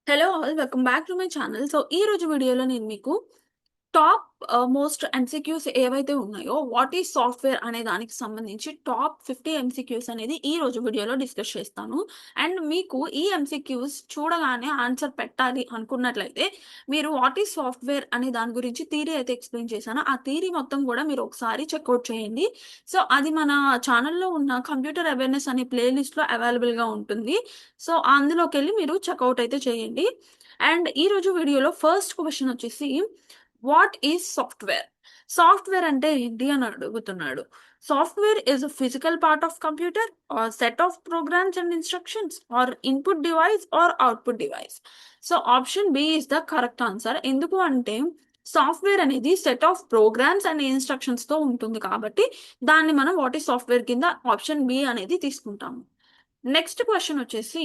Hello all welcome back to my channel. So ఈ రోజు వీడియోలో నేను మీకు టాప్ మోస్ట్ ఎంసీక్యూస్ ఏవైతే ఉన్నాయో వాట్ ఈస్ సాఫ్ట్‌వేర్ అనే దానికి సంబంధించి టాప్ 50 ఎంసీక్యూస్ అనేది ఈ రోజు వీడియోలో డిస్కస్ చేస్తాను. అండ్ మీకు ఈ ఎంసీక్యూస్ చూడగానే ఆన్సర్ పెట్టాలి అనుకున్నట్లయితే మీరు వాట్ ఈస్ సాఫ్ట్‌వేర్ అనే దాని గురించి థియరీ అయితే ఎక్స్‌ప్లెయిన్ చేశానో ఆ థియరీ మొత్తం కూడా మీరు ఒకసారి చెక్‌ఔట్ చేయండి. సో అది మన ఛానల్‌లో ఉన్న కంప్యూటర్ అవేర్‌నెస్ అనే ప్లే లిస్ట్‌లో అవైలబుల్‌గా ఉంటుంది. సో అందులోకెళ్ళి మీరు చెక్‌ఔట్ అయితే చేయండి. అండ్ ఈరోజు వీడియోలో ఫస్ట్ క్వెషన్ వచ్చేసి వాట్ ఈజ్ సాఫ్ట్‌వేర్? సాఫ్ట్‌వేర్ అంటే ఏంటి అని అడుగుతున్నాడు. Software is a physical part of computer or set of programs and instructions or input device or output device. So option B is the correct answer. ఎందుకు అంటే software అనేది set of programs and ఇన్‌స్ట్రక్షన్స్‌తో ఉంటుంది కాబట్టి దాన్ని మనం what is software కింద option B అనేది తీసుకుంటాము. నెక్స్ట్ క్వెషన్ వచ్చేసి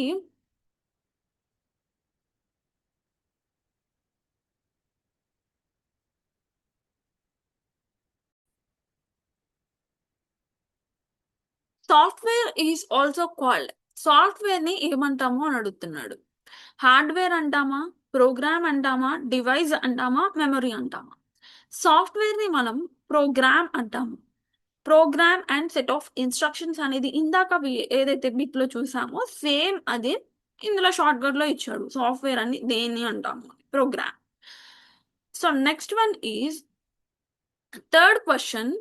సాఫ్ట్‌వేర్ ఈస్ ఆల్సో కాల్డ్. సాఫ్ట్‌వేర్‌ని ఏమంటాము అని అడుగుతున్నాడు. హార్డ్‌వేర్ అంటామా? ప్రోగ్రామ్ అంటామా? డివైస్ అంటామా? మెమరీ అంటామా? సాఫ్ట్‌వేర్‌ని మనం ప్రోగ్రామ్ అంటాము. Program and set of instructions అనేది ఇందాక ఏదైతే బిట్‌లో చూసామో సేమ్ అదే ఇందులో షార్ట్‌కట్‌లో ఇచ్చాడు. సాఫ్ట్‌వేర్ అని దేన్ని అంటాము? Program. So next one is third question.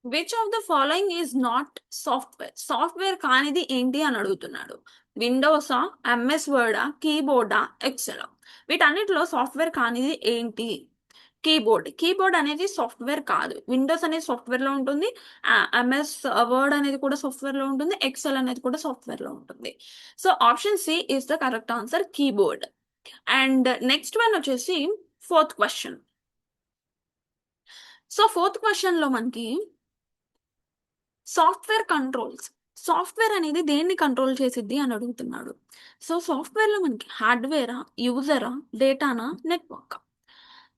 Which of the following is not software? Software కానిది ఏంటి అని అడుగుతున్నాడు. విండోసా? ఎంఎస్ వర్డా? కీబోర్డా? ఎక్సెలా? వీటన్నిటిలో సాఫ్ట్‌వేర్ కానిది ఏంటి? కీబోర్డ్. కీబోర్డ్ అనేది సాఫ్ట్‌వేర్ కాదు. విండోస్ అనేది సాఫ్ట్‌వేర్‌లో ఉంటుంది. ఎంఎస్ వర్డ్ అనేది కూడా సాఫ్ట్‌వేర్‌లో ఉంటుంది. ఎక్సెల్ అనేది కూడా సాఫ్ట్‌వేర్‌లో ఉంటుంది. So option C is the correct answer keyboard. And next one వచ్చేసి ఫోర్త్ క్వెషన్. సో ఫోర్త్ క్వెషన్‌లో మనకి సాఫ్ట్‌వేర్ కంట్రోల్స్. సాఫ్ట్‌వేర్ అనేది దేన్ని కంట్రోల్ చేసిద్ది అని అడుగుతున్నాడు. సో సాఫ్ట్‌వేర్‌లో మనకి హార్డ్‌వేరా? యూజరా? డేటానా? నెట్వర్కా?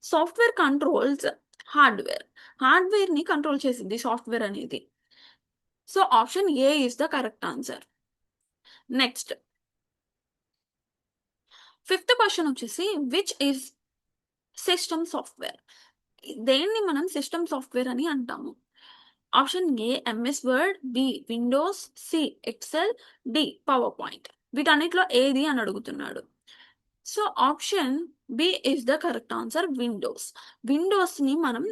Software controls hardware. హార్డ్‌వేర్‌ని కంట్రోల్ చేసిద్ది సాఫ్ట్‌వేర్ అనేది. So option A is the correct answer. Next fifth question వచ్చేసి విచ్ ఈస్ సిస్టమ్ సాఫ్ట్‌వేర్? దేన్ని మనం సిస్టమ్ సాఫ్ట్‌వేర్ అని అంటాము. Option A MS Word, B Windows, C Excel, D PowerPoint. వీటన్నిటిలో ఏది అని అడుగుతున్నాడు. So option B is the correct answer Windows. విండోస్‌ని మనం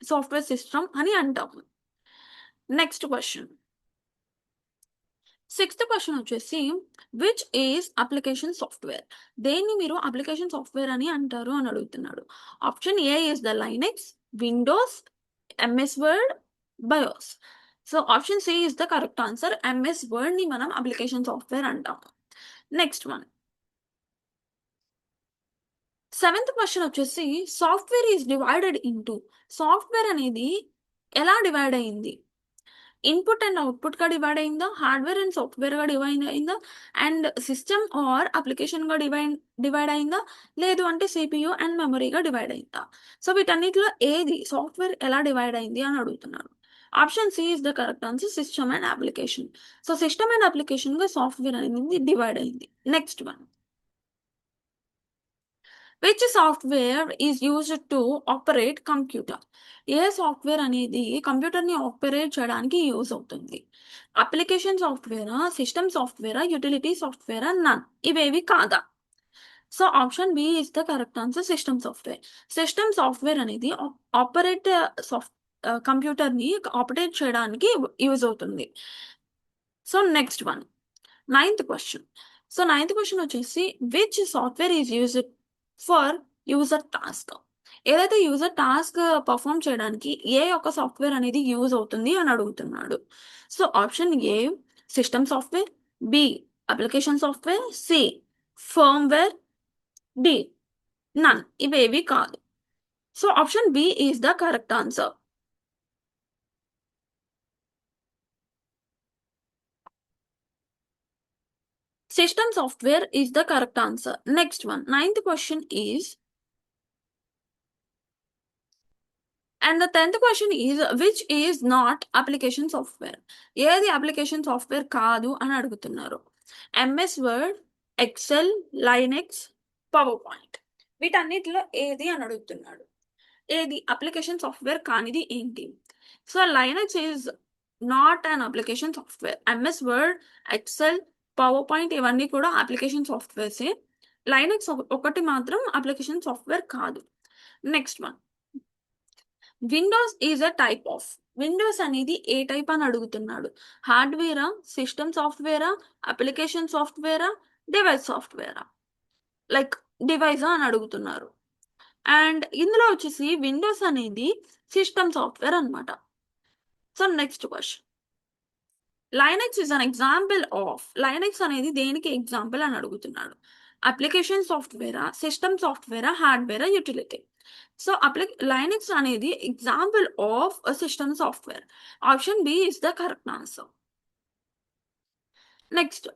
సాఫ్ట్‌వేర్ సిస్టమ్ అని అంటాము. Next question. సిక్స్త్ క్వెషన్ వచ్చేసి విచ్ ఈస్ అప్లికేషన్ సాఫ్ట్‌వేర్? దేన్ని మీరు అప్లికేషన్ సాఫ్ట్‌వేర్ అని అంటారు అని అడుగుతున్నాడు. Option A is the Linux, Windows, MS Word, BIOS. So option C is the correct answer. MS వర్డ్‌ని మనం అప్లికేషన్ సాఫ్ట్‌వేర్ అంటాము. Next one. సెవెంత్ క్వెషన్ వచ్చేసి software is divided into. Software అనేది ఎలా డివైడ్ అయింది? ఇన్పుట్ అండ్ అవుట్పుట్‌గా divide అయిందా? Hardware and సాఫ్ట్‌వేర్‌గా డివైడ్ అయిందా? అండ్ సిస్టమ్ ఆర్ అప్లికేషన్‌గా డివైడ్ అయిందా? లేదు అంటే సీపీయూ అండ్ మెమరీగా డివైడ్ అయిందా? సో వీటన్నిటిలో ఏది సాఫ్ట్‌వేర్ ఎలా డివైడ్ అయింది అని అడుగుతున్నాడు. Option C is the correct answer system and application. So system and అప్లికేషన్‌గా సాఫ్ట్‌వేర్ అనేది డివైడ్ అయింది. Next one. Which software is used to operate computer? ఏ సాఫ్ట్‌వేర్ అనేది కంప్యూటర్‌ని ఆపరేట్ చేయడానికి యూజ్ అవుతుంది? అప్లికేషన్ సాఫ్ట్‌వేరా? సిస్టమ్ సాఫ్ట్‌వేరా? యుటిలిటీ సాఫ్ట్‌వేరా? నన్. ఇవేవి కాదా? So option B is the correct answer system software. System software అనేది ఆపరేట్ కంప్యూటర్‌ని ఆపరేట్ చేయడానికి యూజ్ అవుతుంది. So next one. Ninth question. So ninth question వచ్చేసి which software is used for user task? ఏదైతే user task perform చేయడానికి ఏ ఒక్క software అనేది యూజ్ అవుతుంది అని అడుగుతున్నాడు. So option A system software, B application software, C firmware, D none. ఇవేవి కాదు. So option B is the correct answer. System software is the correct answer. Next one. Ninth question is and the 10th question is which is not application software? ఏది application software కాదు అని అడుగుతున్నారు. MS Word, Excel, Linux, PowerPoint. వీటన్నిటిలో ఏది అని అడుగుతున్నాడు. ఏది application software కానిది ఏంటి? So, Linux is not an application software. MS Word, Excel, PowerPoint ఇవన్నీ కూడా అప్లికేషన్ సాఫ్ట్‌వేర్సే. లైనక్స్ ఒకటి మాత్రం అప్లికేషన్ సాఫ్ట్‌వేర్ కాదు. Next one. Windows is a type of. Windows అనేది ఏ టైప్ అని అడుగుతున్నాడు. హార్డ్‌వేరా? సిస్టమ్ సాఫ్ట్‌వేరా? అప్లికేషన్ సాఫ్ట్‌వేరా? డివైస్ సాఫ్ట్‌వేరా? లైక్ డివైసా అని అడుగుతున్నారు. అండ్ ఇందులో వచ్చేసి విండోస్ అనేది సిస్టమ్ సాఫ్ట్‌వేర్ అన్నమాట. So, next question. Linux is an example of. Linux అనేది దేనికి ఎగ్జాంపుల్ అని అడుగుతున్నాడు. అప్లికేషన్ సాఫ్ట్‌వేరా? సిస్టమ్ సాఫ్ట్‌వేరా? హార్డ్‌వేరా? యుటిలిటీ? సో, లైనక్స్ అనేది example of a system software. Option B is the correct answer. Next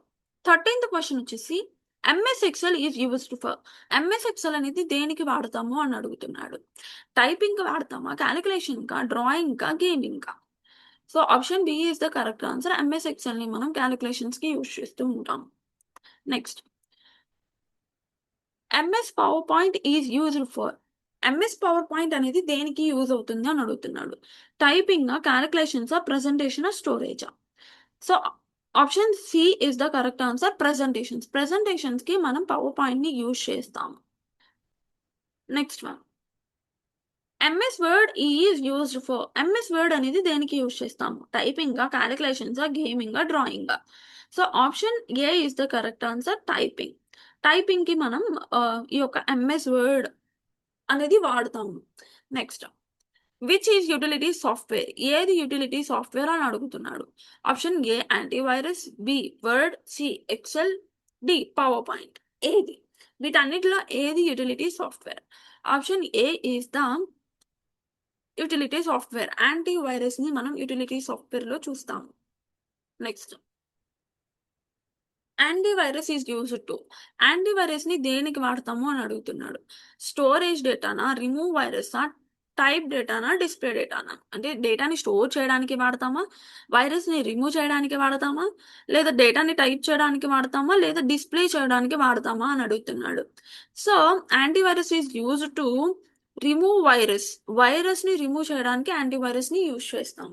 13th question వచ్చేసి MS Excel is used for. MS ఎక్సెల్ అనేది దేనికి వాడతాము అని అడుగుతున్నాడు. టైపింగ్‌కి వాడతామా? కాలిక్యులేషన్‌కా? డ్రాయింగ్‌కా? గేమింగ్‌కా? So, option B is the correct answer. MS ఎక్సెల్‌ని మనం కాలిక్యులేషన్స్‌కి యూజ్ చేస్తూ ఉంటాం. Next MS PowerPoint is used for. MS PowerPoint అనేది దేనికి యూజ్ అవుతుంది అని అడుగుతున్నాడు. టైపింగా? కాలిక్యులేషన్సా? ప్రెజెంటేషనా? స్టోరేజా? So, option C is the correct answer. Presentations. ప్రెజెంటేషన్స్‌కి మనం పవర్ పాయింట్‌ని యూజ్ చేస్తాము. Next one. MS Word is used for. MS word అనేది దేనికి యూజ్ చేస్తాము. టైపింగా? కాలిక్యులేషన్సా? గేమింగా? డ్రాయింగా? So, option A is the correct answer. Typing. టైపింగ్‌కి మనం ఈ యొక్క ఎంఎస్ వర్డ్ అనేది వాడతాము. Next. Which is utility software? ఏది యుటిలిటీ సాఫ్ట్‌వేర్ అని అడుగుతున్నాడు. Option A antivirus, B Word, C Excel, D PowerPoint. ఏది? వీటన్నిటిలో ఏది యుటిలిటీ సాఫ్ట్‌వేర్? Option A is the utility software. యాంటీవైరస్‌ని మనం యుటిలిటీ సాఫ్ట్‌వేర్‌లో చూస్తాము. Next. Antivirus is used to. యాంటీవైరస్‌ని దేనికి వాడతాము అని అడుగుతున్నాడు. స్టోరేజ్ డేటానా? రిమూవ్ వైరసా? టైప్ డేటానా? డిస్‌ప్లే డేటానా? అంటే డేటాని స్టోర్ చేయడానికి వాడతామా? వైరస్‌ని రిమూవ్ చేయడానికి వాడతామా? లేదా డేటాని టైప్ చేయడానికి వాడతామా? లేదా డిస్‌ప్లే చేయడానికి వాడతామా అని అడుగుతున్నాడు. So, antivirus is used to remove virus. వైరస్‌ని రిమూవ్ చేయడానికి యాంటీవైరస్‌ని యూజ్ చేస్తాం.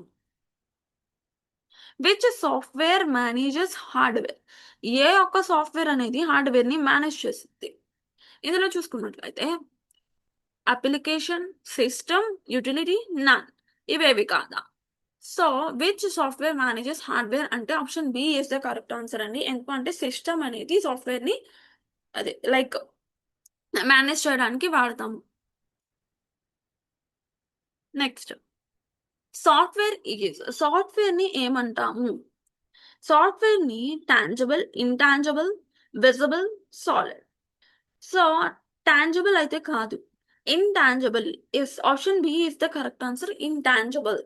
Which software manages hardware? ఏ ఒక్క సాఫ్ట్‌వేర్ అనేది హార్డ్‌వేర్‌ని మేనేజ్ చేసిద్ది? ఇందులో చూసుకున్నట్లయితే అప్లికేషన్, సిస్టమ్, యుటిలిటీ, నన్. ఇవేవి కాదా? So, which software manages hardware అంటే option B is the correct answer అండి. ఎందుకంటే సిస్టమ్ అనేది సాఫ్ట్‌వేర్‌ని అదే లైక్ మేనేజ్ చేయడానికి వాడతాము. నెక్స్ట్. సాఫ్ట్‌వేర్‌ని ఏమంటాము? సాఫ్ట్‌వేర్‌ని tangible, intangible, visible, solid. So, tangible అయితే కాదు. Intangible. Option B is the correct answer. Intangible.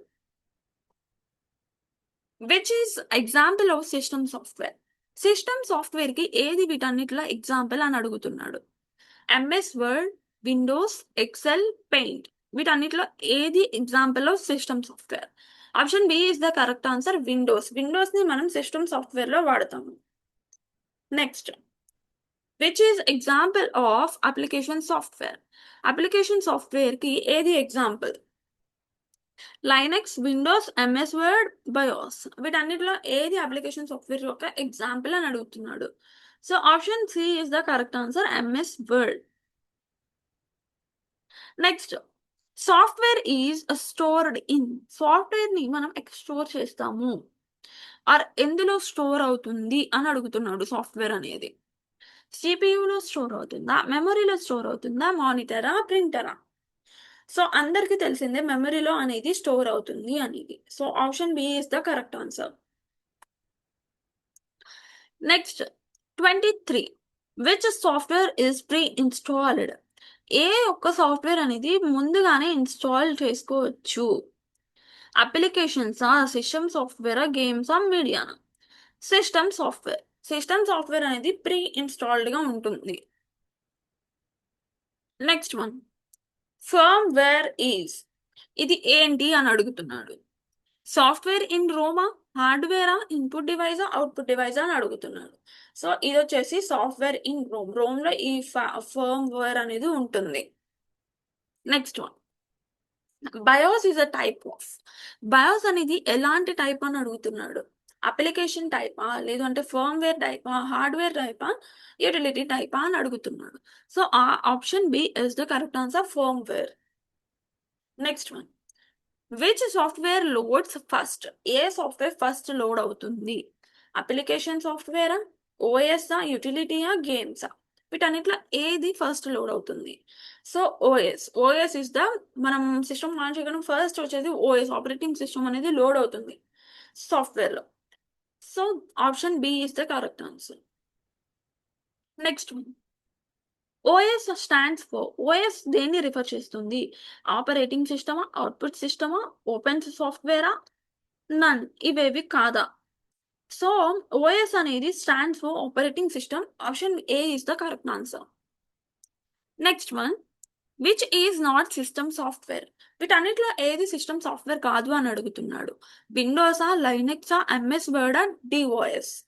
Which is example of system software? System సాఫ్ట్‌వేర్‌కి ఏది వీటన్నిటిలో ఎగ్జాంపుల్ అని అడుగుతున్నాడు. MS Word, Windows, Excel, paint. వీటన్నిటిలో ఏది example of system software? Option B is the correct answer. Windows. విండోస్‌ని మనం system సాఫ్ట్‌వేర్‌లో వాడతాము. Next. Which is example of application software? Application సాఫ్ట్‌వేర్‌కి ఏది ఎగ్జాంపుల్? Linux, Windows, MS Word, BIOS. వీటన్నిటిలో ఏది అప్లికేషన్ సాఫ్ట్‌వేర్ యొక్క ఎగ్జాంపుల్ అని అడుగుతున్నాడు. So, option C is the correct answer. MS Word. Next. Software is stored in. సాఫ్ట్‌వేర్‌ని మనం స్టోర్ చేస్తాము. ఆర్ ఎందులో స్టోర్ అవుతుంది అని అడుగుతున్నాడు సాఫ్ట్‌వేర్ అనేది. సీపీయూలో స్టోర్ అవుతుందా? మెమరీలో స్టోర్ అవుతుందా? మానిటరా? ప్రింటరా? సో, అందరికి తెలిసిందే మెమరీలో అనేది స్టోర్ అవుతుంది అనేది. So, option B is the correct answer. Next 23. Which software is pre installed? ఏ ఒక్క సాఫ్ట్‌వేర్ అనేది ముందుగానే ఇన్‌స్టాల్ చేసుకోవచ్చు. అప్లికేషన్సా? సిస్టమ్ సాఫ్ట్‌వేరా? గేమ్సా? మీడియానా? System software. సిస్టమ్ సాఫ్ట్‌వేర్ అనేది ప్రీ ఇన్‌స్టాల్డ్‌గా ఉంటుంది. Next one. Firmware is. ఇది ఏంటి అని అడుగుతున్నాడు. సాఫ్ట్‌వేర్ ఇన్ రోమా? హార్డ్‌వేరా? ఇన్‌పుట్ డివైసా? అవుట్‌పుట్ డివైసా? అని అడుగుతున్నాడు. సో, ఇదొచ్చేసి సాఫ్ట్‌వేర్ ఇన్ రోమ్. రోమ్‌లో ఈ ఫర్మ్‌వేర్ అనేది ఉంటుంది. Next one. BIOS is a type of. BIOS అనేది ఎలాంటి టైప్ అని అడుగుతున్నాడు. అప్లికేషన్ టైపా? లేదు అంటే ఫర్మ్‌వేర్ టైపా? హార్డ్‌వేర్ టైపా? యుటిలిటీ టైపా? అని అడుగుతున్నాడు. So, option B is the correct answer firmware. Next one. Which software loads first? ఏ సాఫ్ట్‌వేర్ ఫస్ట్ లోడ్ అవుతుంది? అప్లికేషన్ సాఫ్ట్‌వేరా? ఓఎస్‌ఆ? యుటిలిటీయా? గేమ్సా? వీటన్నిటిలో ఏది ఫస్ట్ లోడ్ అవుతుంది? So, OS. OS is the మనం సిస్టమ్ లాంచ్ చేయగానే ఫస్ట్ వచ్చేది ఓఎస్ ఆపరేటింగ్ సిస్టమ్ అనేది లోడ్ అవుతుంది సాఫ్ట్‌వేర్‌లో. So, option B is the correct answer. Next one. OS stands for. OS దేన్ని రిఫర్ చేస్తుంది? ఆపరేటింగ్ సిస్టమా? అవుట్‌పుట్ సిస్టమా? ఓపెన్ సాఫ్ట్‌వేరా? నన్. ఇవేవి కాదా? సో, ఓఎస్ అనేది stands for operating system. Option A is the correct answer. Next one. Which is not system software? వీటన్నిటిలో ఏది సిస్టమ్ సాఫ్ట్‌వేర్ కాదు అని అడుగుతున్నాడు. విండోసా? లైనక్సా? ఎంఎస్ వర్డా? డిఓఎస్?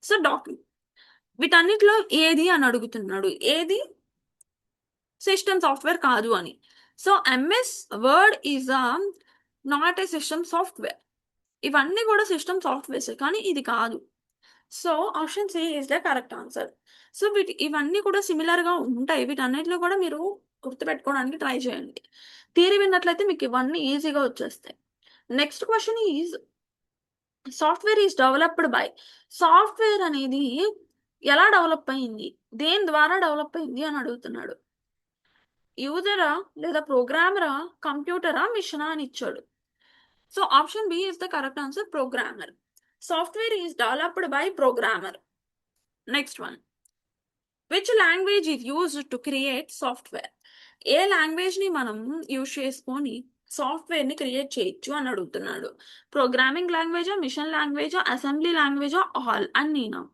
సో, వీటన్నిటిలో ఏది అని అడుగుతున్నాడు. ఏది సిస్టమ్ సాఫ్ట్‌వేర్ కాదు అని. So, MS Word is not a system software. ఇవన్నీ కూడా సిస్టమ్ సాఫ్ట్‌వేర్సే కానీ ఇది కాదు. So, option C is the correct answer. So, ఇవన్నీ కూడా సిమిలర్‌గా ఉంటాయి. వీటన్నిటిలో కూడా మీరు గుర్తుపెట్టుకోవడానికి ట్రై చేయండి. థియరీ విన్నట్లయితే మీకు ఇవన్నీ ఈజీగా వచ్చేస్తాయి. Next question is software is developed by. Software అనేది ఎలా డెవలప్ అయింది? దేని ద్వారా డెవలప్ అయింది అని అడుగుతున్నాడు. యూజరా? లేదా ప్రోగ్రామరా? కంప్యూటరా? మిషనా? అని ఇచ్చాడు. So, option B is the correct answer programmer. Software is developed by programmer. Next one. Which language is used to create software? ఏ లాంగ్వేజ్‌ని మనం యూజ్ చేసుకొని సాఫ్ట్‌వేర్‌ని క్రియేట్ చేయొచ్చు అని అడుగుతున్నాడు. ప్రోగ్రామింగ్ లాంగ్వేజా? మిషన్ లాంగ్వేజా? అసెంబ్లీ లాంగ్వేజా? ఆల్ అన్నీనా?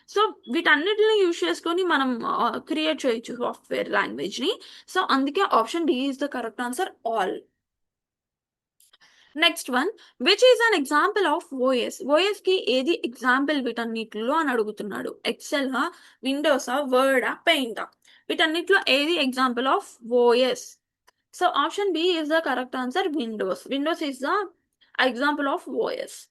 సో, వీటన్నిటిని యూజ్ చేసుకొని మనం క్రియేట్ చేయొచ్చు సాఫ్ట్‌వేర్ లాంగ్వేజ్‌ని. సో, అందుకే option D is the correct answer all. Next one. Which is an example of OS? ఓఎస్‌కి ఏది ఎగ్జాంపుల్ వీటన్నిటిలో అని అడుగుతున్నాడు. ఎక్సెలా? విండోసా? వర్డా? పెయింటా? వీటన్నిటిలో ఏది example of OS? So, option B is the correct answer Windows. Windows is the example of OS.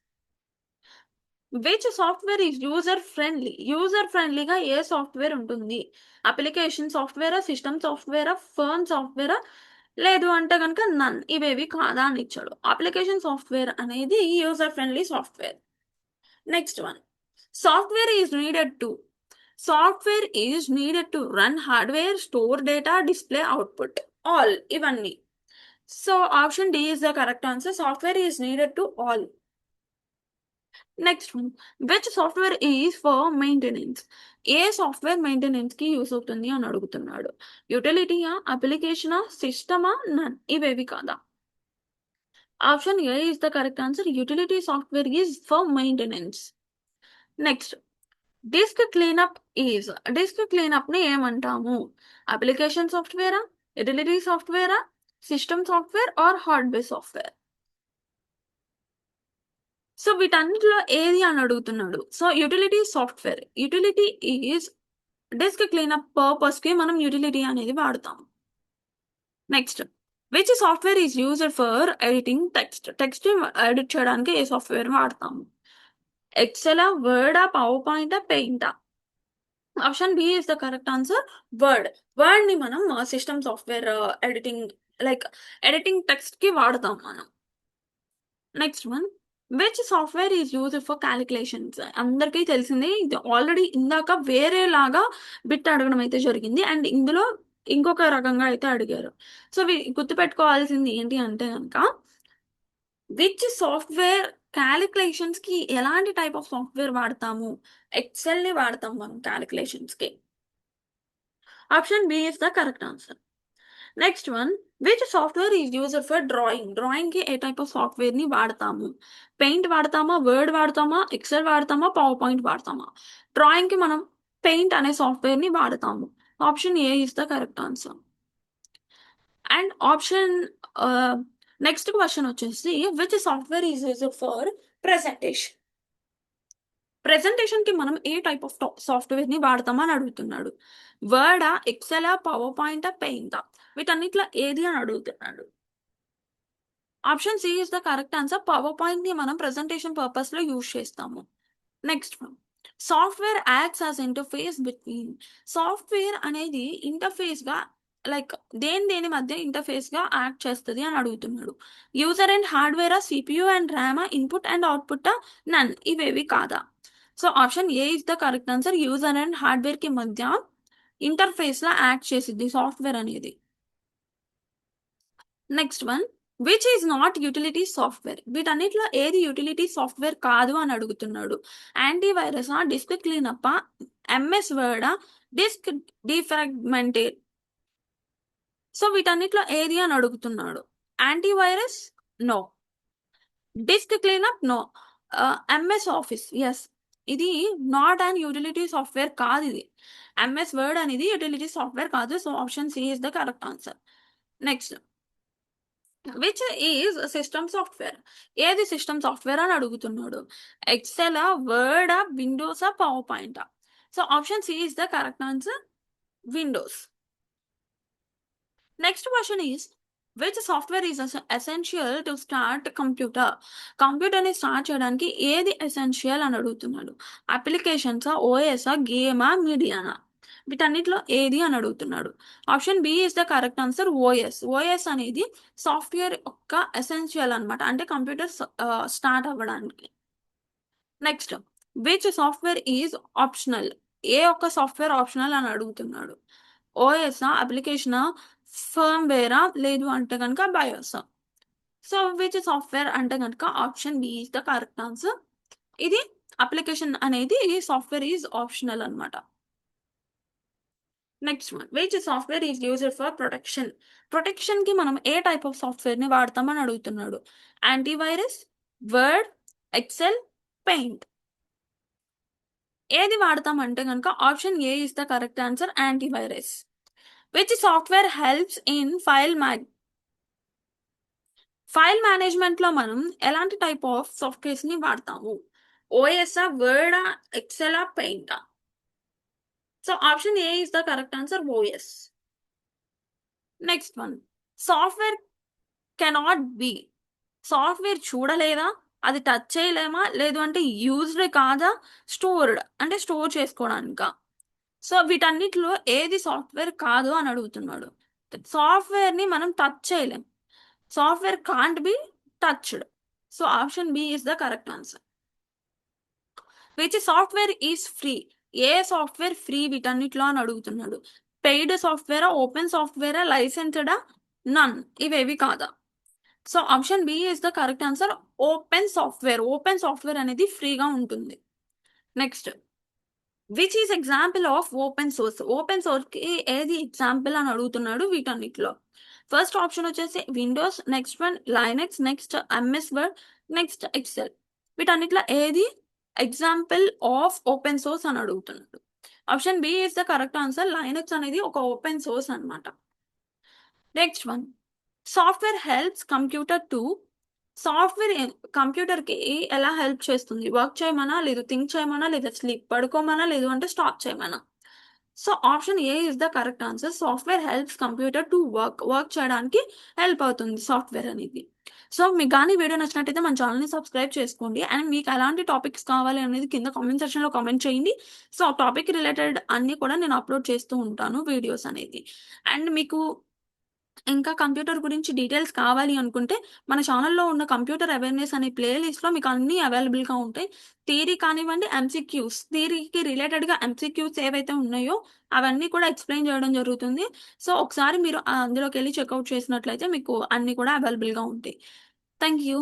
Which software is user friendly? User ఫ్రెండ్లీగా ఏ సాఫ్ట్‌వేర్ ఉంటుంది? అప్లికేషన్ సాఫ్ట్‌వేరా? సిస్టమ్ సాఫ్ట్‌వేరా? ఫర్మ్ సాఫ్ట్‌వేరా? లేదు అంటే గనుక నన్. ఇవేవి కాదా అని ఇచ్చాడు. అప్లికేషన్ సాఫ్ట్‌వేర్ అనేది user friendly software. Next one. Software is needed to. Software is needed to run hardware, store data, display output. All ఇవన్నీ. So, option D is the correct answer. Software is needed to all. Next one. Which software is for maintenance? ఏ software మెయింటెనెన్స్‌కి use అవుతుంది అని అడుగుతున్నాడు. యుటిలిటీయా? అప్లికేషనా? సిస్టమా? None. ఇవేవి కాదా? Option A is the correct answer. Utility software is for maintenance. Next. Disk cleanup is. Disk క్లీనప్‌ని ఏమంటాము? అప్లికేషన్ సాఫ్ట్‌వేరా? యుటిలిటీ సాఫ్ట్‌వేరా? System software or hardware software? So, వీటన్నిటిలో ఏది అని అడుగుతున్నాడు. So, utility software. Utility is disk cleanup పర్పస్‌కి మనం యుటిలిటీ అనేది వాడతాం. Next. Which software is used for editing text? Text edit చేయడానికి ఏ సాఫ్ట్‌వేర్ వాడతాము? ఎక్సెలా? వర్డా? పవర్ పాయింటా? పెయింటా? Option B is the correct answer word. వర్డ్‌ని మనం system software editing like editing టెక్స్ట్‌కి వాడతాం మనం. Next one. Which software is used for calculations? అందరికీ తెలిసిందే. ఇది ఆల్రెడీ ఇందాక వేరేలాగా బిట్ అడగడం అయితే జరిగింది. అండ్ ఇందులో ఇంకొక రకంగా అయితే అడిగారు. సో, గుర్తుపెట్టుకోవాల్సింది ఏంటి అంటే గనక విచ్ సాఫ్ట్‌వేర్ కాలిక్యులేషన్స్‌కి ఎలాంటి టైప్ ఆఫ్ సాఫ్ట్‌వేర్ వాడతాము? ఎక్సెల్‌ని వాడతాం మనం కాలిక్యులేషన్స్‌కి. Option B is the correct answer. Next one. Which software is used for drawing? డ్రాయింగ్‌కి ఏ టైప్ ఆఫ్ సాఫ్ట్‌వేర్‌ని వాడతాము? పెయింట్ వాడతామా? వర్డ్ వాడతామా? ఎక్సెల్ వాడతామా? పవర్ పాయింట్ వాడతామా? డ్రాయింగ్‌కి మనం పెయింట్ అనే సాఫ్ట్‌వేర్‌ని వాడతాము. Option A is the correct answer. And option next question వచ్చేసి which software is used for presentation. ప్రెజెంటేషన్‌కి మనం ఏ టైప్ ఆఫ్ సాఫ్ట్‌వేర్‌ని వాడతామా అని అడుగుతున్నాడు. వర్డా, ఎక్సెలా, పవర్ పాయింటా, పెయింటా? వీటన్నిటిలో ఏది అని అడుగుతున్నాడు. Option C is the correct answer. పవర్ పాయింట్‌ని మనం ప్రెజెంటేషన్ పర్పస్‌లో యూజ్ చేస్తాము. Next one. Software acts as interface between. Software అనేది ఇంటర్‌ఫేస్‌గా లైక్ దేని మధ్య ఇంటర్‌ఫేస్‌గా యాక్ట్ చేస్తది అని అడుగుతున్నాడు. యూజర్ అండ్ హార్డ్‌వేరా? సీపీయూ అండ్ ర్యామా? ఇన్‌పుట్ అండ్ అవుట్‌పుట్టా? నన్. ఇవేవి కాదా? So, option A is the correct answer. User and హార్డ్‌వేర్‌కి మధ్య ఇంటర్‌ఫేస్‌లా యాక్ట్ చేసిద్ది సాఫ్ట్‌వేర్ అనేది. Next one. Which is not utility software. వీటన్నిటిలో ఏది యుటిలిటీ సాఫ్ట్‌వేర్ కాదు అని అడుగుతున్నాడు. యాంటీ వైరసా? డిస్క్ క్లీనప్పా? ఎంఎస్ వర్డా? Disk defragmenter. సో, వీటన్నిటిలో ఏది అని అడుగుతున్నాడు. Anti virus? No. Disk cleanup? No. MS office? Yes. ఇది నాట్ అన్ యుటిలిటీ సాఫ్ట్‌వేర్ కాదిది. ఎంఎస్ వర్డ్ అనేది యుటిలిటీ సాఫ్ట్‌వేర్ కాదు. So, option C is the correct answer. Next. Which is system software. ఏది system software అని అడుగుతున్నాడు. ఎక్సెలా? వర్డా? విండోసా? పవర్ పాయింటా? So, option C is the correct answer. Windows. Next question is which software is essential to start computer. కంప్యూటర్‌ని start చేయడానికి ఏది ఎసెన్షియల్ అని అడుగుతున్నాడు. అప్లికేషన్సా? ఓఎసా? గేమా? మీడియానా? వీటన్నిటిలో ఏది అని అడుగుతున్నాడు. Option B is the correct answer. OS. OS అనేది సాఫ్ట్‌వేర్ యొక్క ఎసెన్షియల్ అనమాట. అంటే కంప్యూటర్ స్టార్ట్ అవ్వడానికి. Next. Which software is optional. ఏ ఒక్క సాఫ్ట్‌వేర్ ఆప్షనల్ అని అడుగుతున్నాడు. ఓఎసా? అప్లికేషనా? ఫర్మ్‌వేరా? లేదు అంటే గనక బయోసా? సో, విచ్ సాఫ్ట్‌వేర్ అంటే గనక option B is the correct answer. ఇది అప్లికేషన్ అనేది సాఫ్ట్‌వేర్ ఈజ్ ఆప్షనల్ అనమాట. Next one. Which software is used for protection. ప్రొటెక్షన్‌కి మనం ఏ టైప్ ఆఫ్ సాఫ్ట్‌వేర్‌ని వాడతామని అడుగుతున్నాడు. Antivirus, word, excel, paint. ఏది వాడతామంటే గనక option A is the correct answer. Antivirus. Which software helps in file మేనేజ్‌మెంట్‌లో మనం ఎలాంటి టైప్ ఆఫ్ సాఫ్ట్‌వేర్స్‌ని వాడతాము. ఓఎస్‌ఆ? వర్డా? ఎక్సెలా? పెయింటా? So, option A is the correct answer. OS. Next one. Software cannot be. Software చూడలేదా? అది టచ్ చేయలేమా? లేదు అంటే యూజ్డ్ కాదా? స్టోర్డ్ అంటే స్టోర్ చేసుకోవడానికా? సో, వీటన్నిటిలో ఏది సాఫ్ట్‌వేర్ కాదు అని అడుగుతున్నాడు. సాఫ్ట్‌వేర్‌ని మనం టచ్ చేయలేం. Software can't be touched. So, option B is the correct answer. Which software is free. ఏ సాఫ్ట్‌వేర్ ఫ్రీ వీటన్నిటిలో అని అడుగుతున్నాడు. పెయిడ్ సాఫ్ట్‌వేరా? ఓపెన్ సాఫ్ట్‌వేరా? లైసెన్స్‌డా? నన్. ఇవేవి కాదా? So, option B is the correct answer. Open software. Open software అనేది ఫ్రీగా ఉంటుంది. Next. Which is example of open source. Open సోర్స్‌కి ఏది ఎగ్జాంపుల్ అని అడుగుతున్నాడు వీటన్నిటిలో. ఫస్ట్ ఆప్షన్ వచ్చేసి windows, next one linux, next MS Word, next excel. వీటన్నిటిలో ఏది ఎగ్జాంపుల్ ఆఫ్ ఓపెన్ సోర్స్ అని అడుగుతున్నాడు. Option B is the correct answer. Linux అనేది ఒక ఓపెన్ సోర్స్ అనమాట. Next one. Software helps computer to. Software కంప్యూటర్‌కి ఎలా హెల్ప్ చేస్తుంది? వర్క్ చేయమనా? లేదు థింక్ చేయమనా? లేదా స్లీప్ పడుకోమనా? లేదు అంటే స్టాప్ చేయమనా? So, option A is the correct answer. Software helps computer to work చేయడానికి హెల్ప్ అవుతుంది సాఫ్ట్‌వేర్ అనేది. సో, మీకు గాని ఈ వీడియో నచ్చినట్టయితే మన ఛానెల్‌ని సబ్స్క్రైబ్ చేసుకోండి. అండ్ మీకు ఎలాంటి టాపిక్స్ కావాలి అనేది కింద కామెంట్ సెక్షన్‌లో కామెంట్ చేయండి. సో, టాపిక్ రిలేటెడ్ అన్నీ కూడా నేను అప్‌లోడ్ చేస్తూ ఉంటాను వీడియోస్ అనేది. అండ్ మీకు ఇంకా కంప్యూటర్ గురించి డీటెయిల్స్ కావాలి అనుకుంటే, మన ఛానెల్‌లో ఉన్న కంప్యూటర్ అవేర్‌నెస్ అనే ప్లే లిస్ట్‌లో మీకు అన్నీ అవైలబుల్‌గా ఉంటాయి. థియరీ కానివ్వండి, ఎంసీక్యూస్. థియరీకి రిలేటెడ్‌గా ఎంసీక్యూస్ ఏవైతే ఉన్నాయో, అవన్నీ కూడా ఎక్స్‌ప్లెయిన్ చేయడం జరుగుతుంది. సో, ఒకసారి మీరు అందులోకెళ్ళి చెకౌట్ చేసినట్లయితే మీకు అన్నీ కూడా అవైలబుల్‌గా ఉంటాయి. Thank you.